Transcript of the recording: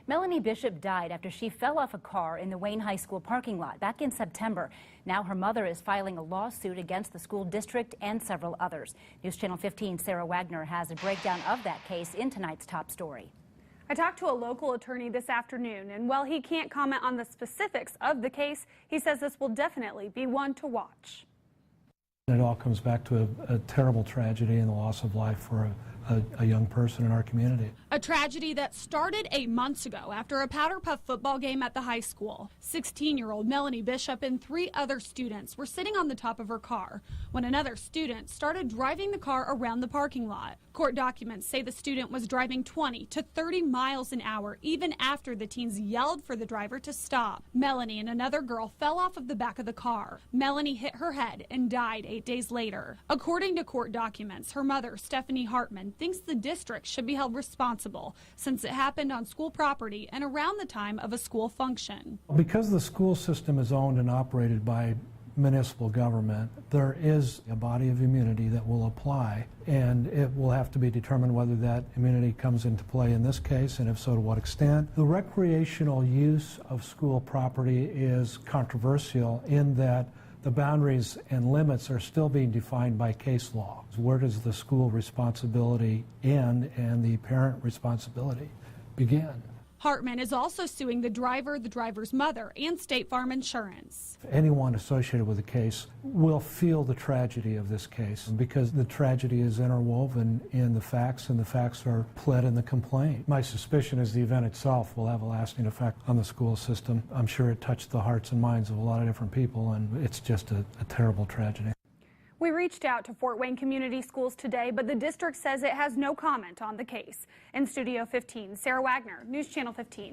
Melanie Bishop died after she fell off a car in the Wayne High School parking lot back in September. Now her mother is filing a lawsuit against the school district and several others. News Channel 15's Sara Wagner has a breakdown of that case in tonight's top story. I talked to a local attorney this afternoon, and while he can't comment on the specifics of the case, he says this will definitely be one to watch. It all comes back to a terrible tragedy and the loss of life for a young person in our community. A tragedy that started 8 months ago after a Powder Puff football game at the high school. 16-year-old Melanie Bishop and 3 other students were sitting on the top of her car when another student started driving the car around the parking lot. Court documents say the student was driving 20 to 30 miles an hour even after the teens yelled for the driver to stop. Melanie and another girl fell off of the back of the car. Melanie hit her head and died 8 days later. According to court documents, her mother, Stephanie Hartman, thinks the district should be held responsible since it happened on school property and around the time of a school function. Because the school system is owned and operated by municipal government, there is a body of immunity that will apply, and it will have to be determined whether that immunity comes into play in this case, and if so, to what extent. The recreational use of school property is controversial in that the boundaries and limits are still being defined by case law. Where does the school responsibility end and the parent responsibility begin? Hartman is also suing the driver, the driver's mother, and State Farm Insurance. Anyone associated with the case will feel the tragedy of this case because the tragedy is interwoven in the facts, and the facts are pled in the complaint. My suspicion is the event itself will have a lasting effect on the school system. I'm sure it touched the hearts and minds of a lot of different people, and it's just a terrible tragedy. We reached out to Fort Wayne Community Schools today, but the district says it has no comment on the case. In Studio 15, Sara Wagner, News Channel 15.